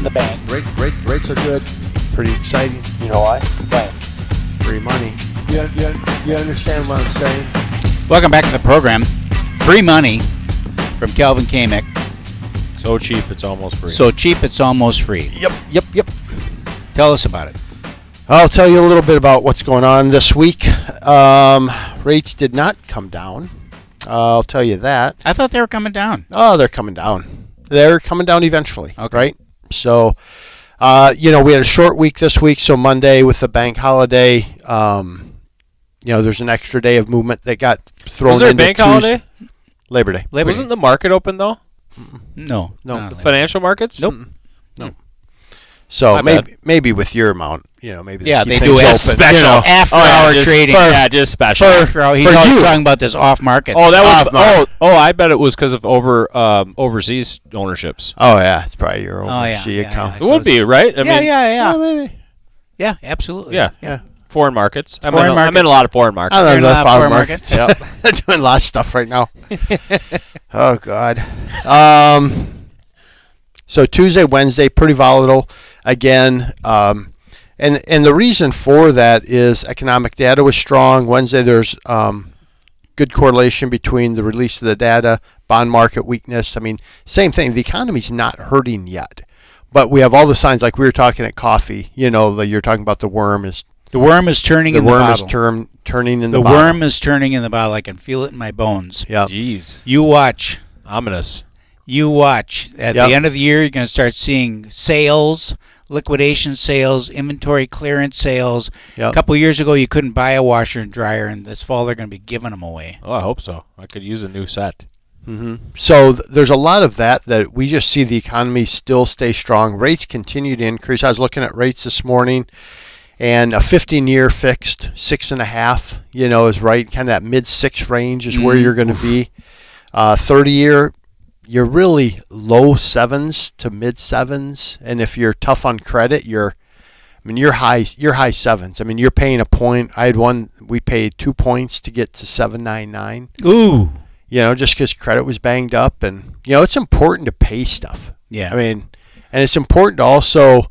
from the bank. Rates are good. Pretty exciting. You know why? Why? Free money. You understand what I'm saying? Welcome back to the program. Free money from Kelvin Kaemingk. So cheap, it's almost free. So cheap, it's almost free. Yep. Tell us about it. I'll tell you a little bit about what's going on this week. Rates did not come down. I'll tell you that. I thought they were coming down. Oh, they're coming down. They're coming down eventually, Okay. right? So, we had a short week this week, so Monday with the bank holiday, there's an extra day of movement that got thrown into Was there a bank holiday? Labor Day. Wasn't the market open, though? No. The financial markets? Nope. No. So My maybe with your amount, maybe Yeah, keep they things do open, special after-hour trading. Just special. He's always talking about this off-market. Oh, that was Off-market. I bet it was because of overseas ownerships. Oh yeah, it's probably your Oh, yeah, overseas account. It would be, right? I mean, yeah. Maybe. Yeah, absolutely. Yeah. Foreign markets. I'm Foreign in a lot of foreign markets. I You're love not the farm foreign markets. markets. Yep. Doing a lot of stuff right now. Oh God. So Tuesday, Wednesday, pretty volatile again. And the reason for that is economic data was strong. Wednesday, there's good correlation between the release of the data, bond market weakness. I mean, same thing. The economy's not hurting yet, but we have all the signs. Like we were talking at coffee. You're talking about the worm is. The worm is turning in the bottle. The worm is turning in the The bottle. worm is turning in the bottle. I can feel it in my bones. Yeah. Jeez. You watch. Ominous. You watch. At Yep. the end of the year, you're going to start seeing sales, liquidation sales, inventory clearance sales. Yep. A couple years ago, you couldn't buy a washer and dryer, and this fall they're going to be giving them away. Oh, I hope so. I could use a new set. Mm-hmm. So there's a lot of that we just see the economy still stay strong. Rates continue to increase. I was looking at rates this morning, and a 15-year fixed 6.5, is right. Kind of that mid-6 range is where you're going to be. 30-year, you're really low 7s to mid-7s, and if you're tough on credit, you're high 7s. I mean, you're paying a point. I had one. We paid 2 points to get to 7.99. Ooh. Just because credit was banged up, and it's important to pay stuff. Yeah. I mean, and it's important to also.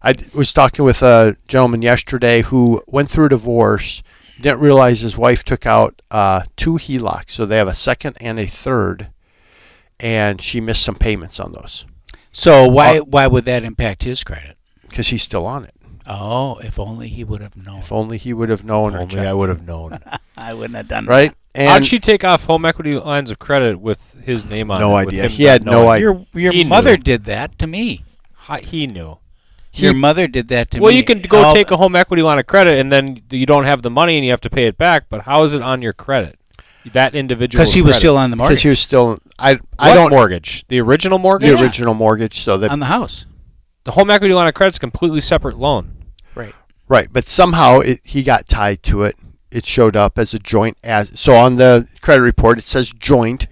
I was talking with a gentleman yesterday who went through a divorce, didn't realize his wife took out 2 HELOCs, so they have a second and a third, and she missed some payments on those. So why would that impact his credit? Because he's still on it. Oh, if only he would have known. If only he would have known. Only I would have known. I wouldn't have done Right? And How'd she take off home equity lines of credit with his name on it? No with idea. him He had not no knowing? idea. Your He mother knew. did that to me. He knew. Your mother did that to me. Well, you can go take a home equity line of credit, and then you don't have the money, and you have to pay it back. But how is it on your credit? That individual. because he was still on the because mortgage he was still. I What don't mortgage? The original mortgage. the original mortgage. So that on the house. The home equity line of credit is a completely separate loan. right, but somehow he got tied to it. It showed up as a joint. So on the credit report, it says joint.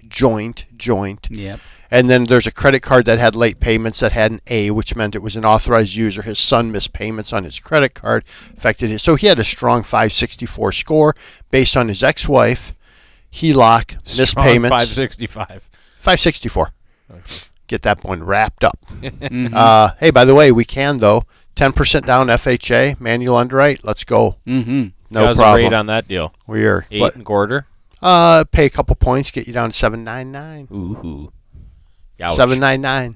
Yep. And then there's a credit card that had late payments that had an A, which meant it was an authorized user. His son missed payments on his credit card, affected his. So he had a strong 564 score based on his ex-wife, HELOC, missed Strong payments. 565. 564. Okay. Get that one wrapped up. Mm-hmm. Hey, by the way, we can, though. 10% down FHA, manual underwrite. Let's go. Mm-hmm. No How's problem. the rate on that deal? We are 8.25. pay a couple points, get you down to 7.99. Ooh. Ouch. 7.99.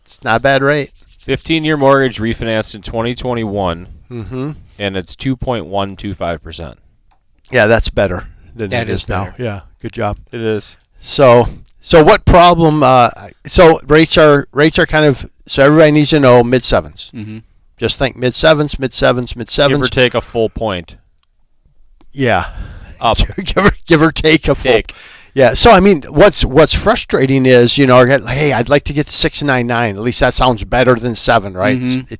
It's not a bad rate. 15-year mortgage refinanced in 2021, Mm-hmm. and it's 2.125%. Yeah, that's better than That it is is now. better. Yeah, good job. It is. So what problem? So rates are kind of. So everybody needs to know mid 7s. Mm-hmm. Just think mid 7s, mid 7s, mid 7s. Give or take a full point. Yeah. Up. give or take a full. Take. Yeah. So I mean, what's frustrating is hey, I'd like to get to 6.99. At least that sounds better than 7, right? Mhm.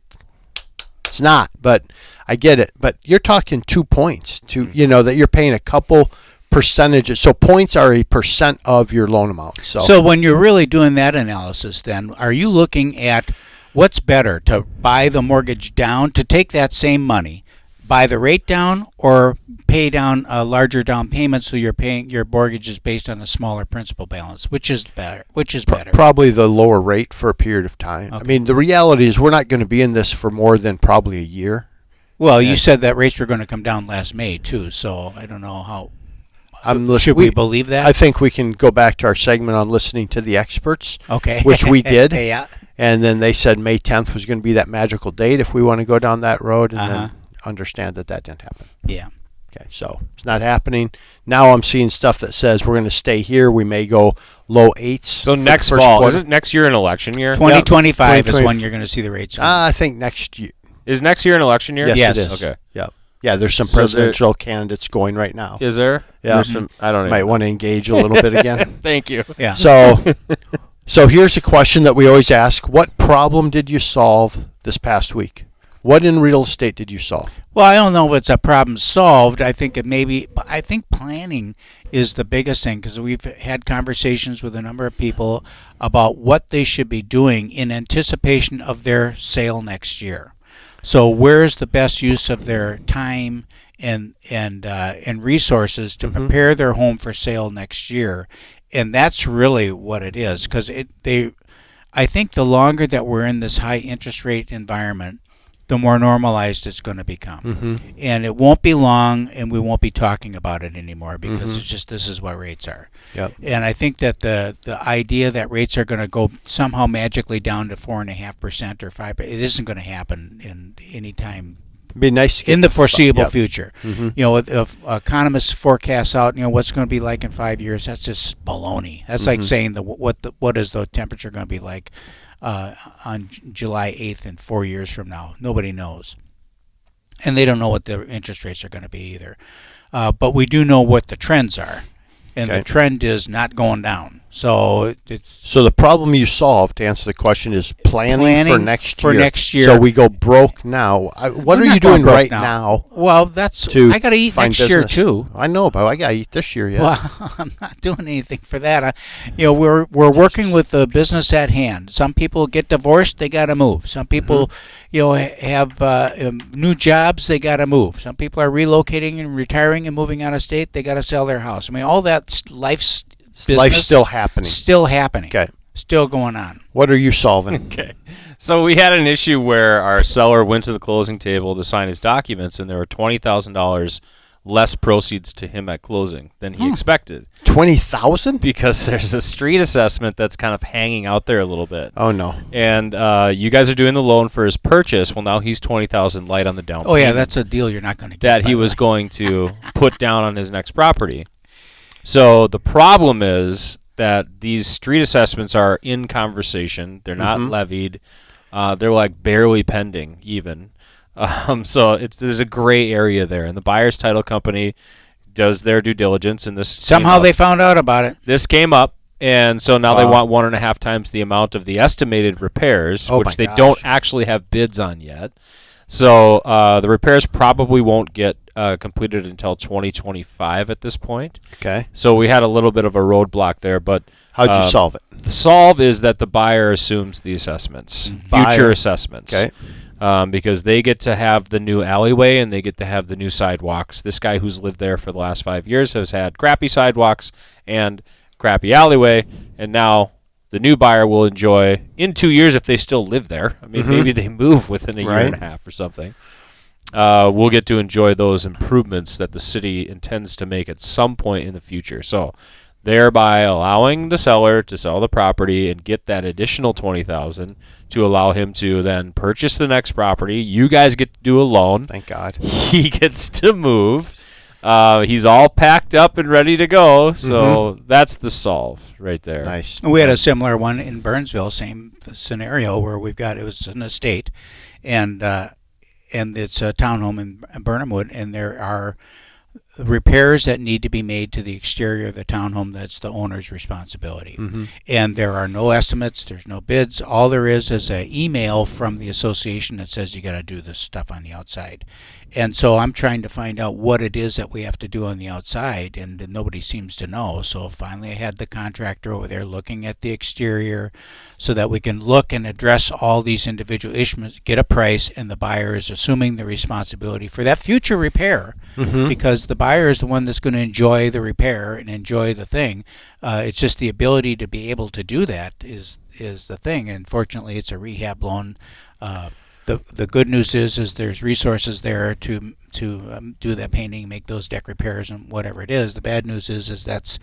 It's not, but I get it. But you're talking 2 points to that you're paying a couple percentages. So points are a percent of your loan amount. So when you're really doing that analysis, then are you looking at what's better to buy the mortgage down, to take that same money, buy the rate down or pay down a larger down payment so you're paying your mortgage is based on a smaller principal balance, which is better. Probably the lower rate for a period of time. Okay. I mean, the reality is we're not going to be in this for more than probably a year. Well, you said that rates were going to come down last May too, so I don't know how. Should we we believe that? I think we can go back to our segment on listening to the experts, Okay. which we did. Yeah. And then they said May 10th was going to be that magical date if we want to go down that road, and Uh-huh. then understand that didn't happen. Yeah. Okay, so it's not happening. Now I'm seeing stuff that says we're going to stay here. We may go low eights. So for the next first fall, quarter. is it next year an election year? 2025 is 2020. when you're going to see the rates. I think next year. Is next year an election year? Yes, Yes. it is. Okay. Yeah, there's some So there- presidential candidates going right now. Is there? Yeah. There's some, I don't know. Might want to engage a little bit again. Thank you. Yeah. So here's a question that we always ask. What problem did you solve this past week? What in real estate did you solve? Well, I don't know if it's a problem solved. I think I think planning is the biggest thing, because we've had conversations with a number of people about what they should be doing in anticipation of their sale next year. So where's the best use of their time and resources to prepare their home for sale next year? And that's really what it is, because I think the longer that we're in this high interest rate environment, the more normalized it's going to become. And it won't be long, and we won't be talking about it anymore, because it's just, this is what rates are. Yep. And I think that the idea that rates are going to go somehow magically down to 4.5% or 5%, it isn't going to happen in any time It'd be nice to get in the foreseeable Yep. future. You know, if economists forecast out, what's going to be like in 5 years, that's just baloney. That's like saying what is the temperature going to be like on July 8th in 4 years from now. Nobody knows. And they don't know what the interest rates are going to be either. But we do know what the trends are. And Okay. the trend is not going down. So So the problem you solved, to answer the question, is planning for next year. So we go broke now. What We're are not you going doing broke right now. now? Well, that's To I got to eat find next year business? too. I know, but I got to eat this year yet. Well, I'm not doing anything for that. We're working with the business at hand. Some people get divorced, they got to move. Some people, have new jobs, they got to move. Some people are relocating and retiring and moving out of state, they got to sell their house. I mean, all that life's business Life's still happening. still happening. Okay. Still going on. What are you solving? Okay. So we had an issue where our seller went to the closing table to sign his documents, and there were $20,000 less proceeds to him at closing than he expected, 20,000? because there's a street assessment that's kind of hanging out there a little bit. Oh no. And you guys are doing the loan for his purchase. Well, now he's $20,000 light on the down Oh, yeah, payment that's a deal you're not going to get. that by he the was way. going to put down on his next property. So the problem is that these street assessments are in conversation. They're not levied. They're like barely pending even. So there's a gray area there, and the buyer's title company does their due diligence, and this Somehow they found out about it. this came up, and so now they Wow. want 1.5 times the amount of the estimated repairs, Oh my which they gosh. don't actually have bids on yet. So the repairs probably won't get completed until 2025 at this point. Okay. So we had a little bit of a roadblock there, but How'd you solve it? the solve is that the buyer assumes the assessments, future Buyer. assessments. Okay. Because they get to have the new alleyway and they get to have the new sidewalks. This guy who's lived there for the last 5 years has had crappy sidewalks and crappy alleyway, and now the new buyer will enjoy, in 2 years if they still live there, I mean, maybe they move within a year and a half or something, we'll get to enjoy those improvements that the city intends to make at some point in the future. So thereby allowing the seller to sell the property and get that additional $20,000 to allow him to then purchase the next property. You guys get to do a loan. Thank God. He gets to move. He's all packed up and ready to go. So that's the solve right there. Nice. We had a similar one in Burnsville, same scenario where it was an estate, and it's a townhome in Burnhamwood, and there are repairs that need to be made to the exterior of the townhome, that's the owner's responsibility. And there are no estimates, there's no bids. All there is an email from the association that says you got to do this stuff on the outside. And so I'm trying to find out what it is that we have to do on the outside, and nobody seems to know. So finally I had the contractor over there looking at the exterior so that we can look and address all these individual issues, get a price, and the buyer is assuming the responsibility for that future repair, because the buyer is the one that's going to enjoy the repair and enjoy the thing. It's just the ability to be able to do that is the thing. And fortunately, it's a rehab loan. The good news is there's resources there to do that painting, make those deck repairs, and whatever it is. The bad news is that's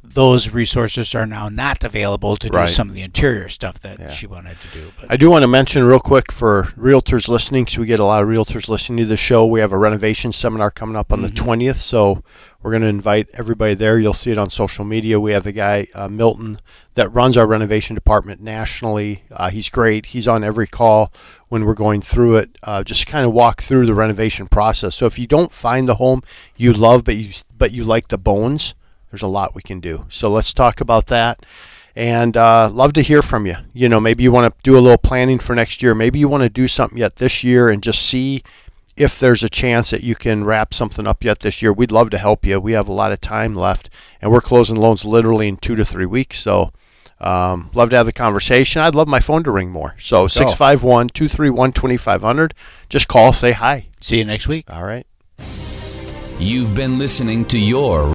those resources are now not available to do some of the interior stuff that she wanted to do. But I do want to mention real quick for realtors listening, because we get a lot of realtors listening to the show, we have a renovation seminar coming up on the 20th, so we're going to invite everybody there. You'll see it on social media. We have the guy, Milton, that runs our renovation department nationally. He's great. He's on every call when we're going through it, just kind of walk through the renovation process. So if you don't find the home you love, but you like the bones, there's a lot we can do. So let's talk about that. And love to hear from you. You know, maybe you want to do a little planning for next year. Maybe you want to do something yet this year and just see if there's a chance that you can wrap something up yet this year. We'd love to help you. We have a lot of time left, and we're closing loans literally in 2 to 3 weeks. So love to have the conversation. I'd love my phone to ring more. So 651-231-2500. Just call, say hi. see you next week. All right. You've been listening to your